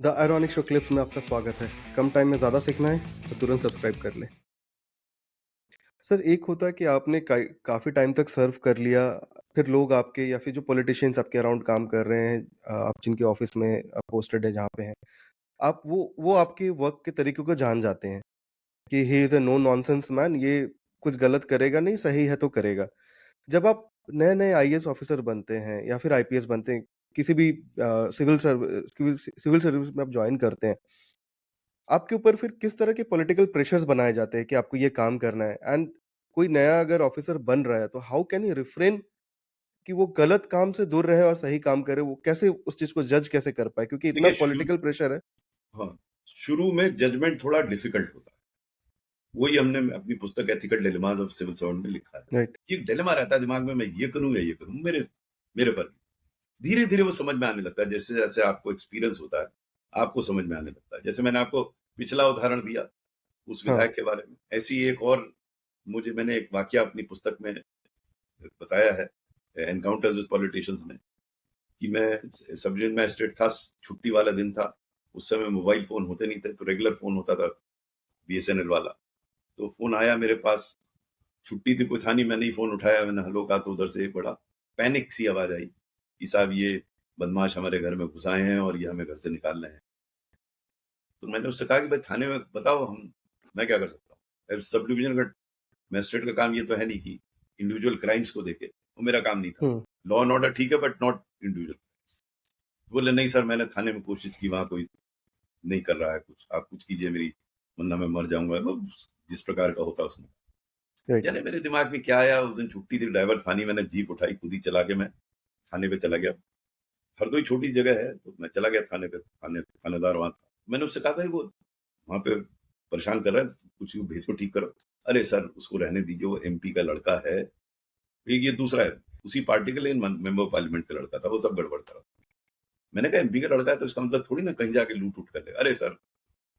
The ironic show clips में आपका स्वागत है। कम टाइम में ज़्यादा सीखना है तो तुरंत सब्सक्राइब कर लें। सर, एक होता है कि आपने काफ़ी टाइम तक सर्व कर लिया, फिर लोग आपके या फिर जो पॉलिटिशियंस आपके अराउंड काम कर रहे हैं, आप जिनके ऑफिस में पोस्टेड है जहाँ पे हैं, आप वो आपके वर्क के तरीकों को जान जाते हैं कि he is a no nonsense man, ये कुछ गलत करेगा नहीं, सही है तो करेगा। जब आप नए-नए आईएएस ऑफिसर बनते हैं या फिर आईपीएस बनते हैं, किसी भी सिविल सर्विस में आप जॉइन करते हैं, आपके ऊपर फिर किस तरह के पॉलिटिकल प्रेशर्स बनाए जाते हैं कि आपको ये काम करना है? एंड कोई नया अगर ऑफिसर बन रहा है तो हाउ कैन ही रिफ्रेन कि वो गलत काम से दूर रहे और सही काम करे? वो कैसे उस चीज़ को जज कैसे कर पाए? क्योंकि इतना देखिए पॉलिटिकल प्रेशर है। हाँ, शुरू में जजमेंट थोड़ा डिफिकल्ट होता है। वही हमने अपनी पुस्तक ethical dilemmas of civil servant में लिखा है राइट। कि एक डिलेमा रहता है दिमाग में, मैं ये करूं या ये करूं, मेरे मेरे पर धीरे धीरे वो समझ में आने लगता है। जैसे जैसे आपको एक्सपीरियंस होता है आपको समझ में आने लगता है। जैसे मैंने आपको पिछला उदाहरण दिया उस हाँ, विधायक के बारे में, ऐसी एक और मैंने एक वाक्य अपनी पुस्तक में बताया है, एनकाउंटर्स विद पॉलिटिशियंस में, कि मैं सब डिवीजन मैजिस्ट्रेट था, छुट्टी वाला दिन था। उस समय मोबाइल फोन होते नहीं थे, तो रेगुलर फोन होता था, बीएसएनएल वाला। तो फोन आया मेरे पास, छुट्टी थी, कोई था नहीं, मैंने ही फोन उठाया, मैंने हेलो कहा, तो उधर से एक बड़ा पैनिक सी आवाज आई कि साहब ये बदमाश हमारे घर में घुस आए हैं और ये हमें घर से निकाल रहे हैं। तो मैंने उससे कहा कि भाई थाने में बताओ, हम मैं क्या कर सकता हूँ? अब सब डिवीजन का मैजिस्ट्रेट का काम ये तो है नहीं कि इंडिविजुअल क्राइम्स को देखे, वो मेरा काम नहीं था। हुँ, लॉ एंड ऑर्डर ठीक है, बट नॉट इंडिविजुअल क्राइम्स। बोले नहीं सर, मैंने थाने में कोशिश की, वहां कोई नहीं कर रहा है कुछ, आप कुछ कीजिए मेरी, वरना मैं मर जाऊंगा। वो जिस प्रकार का होता उसने, राइट। यानी मेरे दिमाग में क्या आया, उस दिन छुट्टी थी, ड्राइवर था नहीं, मैंने जीप उठाई, खुद ही चला के मैं थाने पे चला गया। हरदोई छोटी जगह है, तो मैं चला गया थाने पे, थानेदार वहां था। मैंने उससे कहा, भाई वो वहां पे परेशान कर रहा है, कुछ भेज को ठीक करो। अरे सर उसको रहने दीजिए, वो एमपी का लड़का है, ये दूसरा है, उसी पार्टी के, लेकिन मेंबर ऑफ पार्लियामेंट का लड़का था, वो सब गड़बड़ कर रहा था। मैंने कहा एमपी का लड़का है तो इसका मतलब थोड़ी ना कहीं जाके लूट उठ कर ले। अरे सर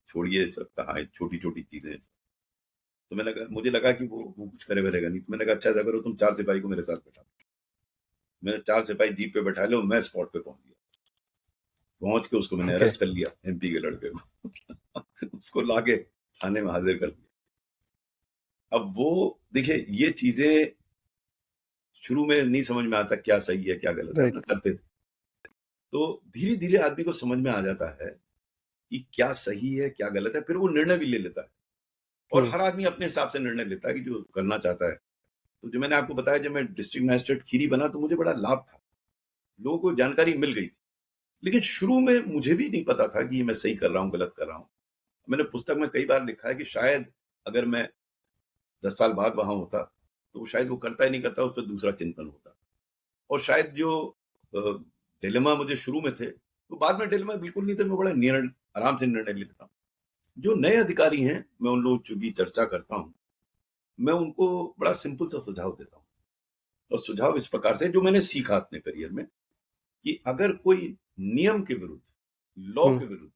छोड़िए, सब कहाँ छोटी छोटी चीजें। तो मैंने कहा, मुझे लगा कि वो कुछ करे करेगा नहीं, तो मैंने कहा अच्छा ऐसा करो, तुम 4 सिपाही को मेरे साथ बैठा दो। मैंने 4 सिपाही जीप पे बैठा लो, मैं स्पॉट पे पहुंच गया। पहुंच के उसको मैंने ओके। अरेस्ट कर लिया, एमपी के लड़के को उसको लाके थाने में हाजिर कर दिया। अब वो देखिए, ये चीजें शुरू में नहीं समझ में आता क्या सही है क्या गलत है, राइट। अपना करते थे। तो धीरे धीरे आदमी को समझ में आ जाता है कि क्या सही है क्या गलत है, फिर वो निर्णय भी ले लेता है। और हुँ, हर आदमी अपने हिसाब से निर्णय लेता है कि जो करना चाहता है। तो जो मैंने आपको बताया, जब मैं डिस्ट्रिक्ट मजिस्ट्रेट खीरी बना तो मुझे बड़ा लाभ था, लोगों को जानकारी मिल गई थी। लेकिन शुरू में मुझे भी नहीं पता था कि ये मैं सही कर रहा हूँ गलत कर रहा हूँ। मैंने पुस्तक में कई बार लिखा है कि शायद अगर मैं 10 साल बाद वहां होता तो शायद वो करता ही नहीं करता, उस पर दूसरा चिंतन होता। और शायद जो डिलेमा मुझे शुरू में थे, तो बाद में डिलेमा बिल्कुल नहीं थे, मैं बड़ा आराम से निर्णय लेता हूँ। जो नए अधिकारी हैं, मैं उन लोगों की चर्चा करता हूँ, मैं उनको बड़ा सिंपल सा सुझाव देता हूँ। और सुझाव इस प्रकार से, जो मैंने सीखा अपने करियर में, कि अगर कोई नियम के विरुद्ध, लॉ हुँ, के विरुद्ध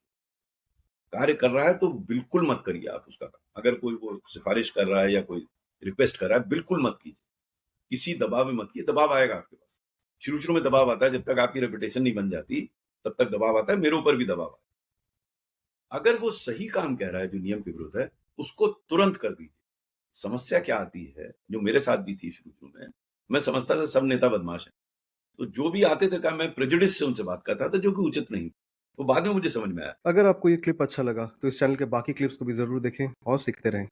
कार्य कर रहा है तो बिल्कुल मत करिए आप उसका काम। अगर कोई वो सिफारिश कर रहा है या कोई रिक्वेस्ट कर रहा है, बिल्कुल मत कीजिए, किसी दबाव में मत कीजिए। दबाव आएगा आपके पास, शुरू शुरू में दबाव आता है, जब तक आपकी रेपुटेशन नहीं बन जाती तब तक दबाव आता है। मेरे ऊपर भी दबाव आया। अगर वो सही काम कह रहा है जो नियम के विरुद्ध है, उसको तुरंत कर दीजिए। समस्या क्या आती है, जो मेरे साथ भी थी शुरू शुरू में, मैं समझता था सब नेता बदमाश हैं, तो जो भी आते थे, कहा मैं प्रेजुडिस से उनसे बात करता था, जो कि उचित नहीं। तो बाद में मुझे समझ में आया। अगर आपको ये क्लिप अच्छा लगा तो इस चैनल के बाकी क्लिप्स को भी ज़रूर देखें और सीखते रहें।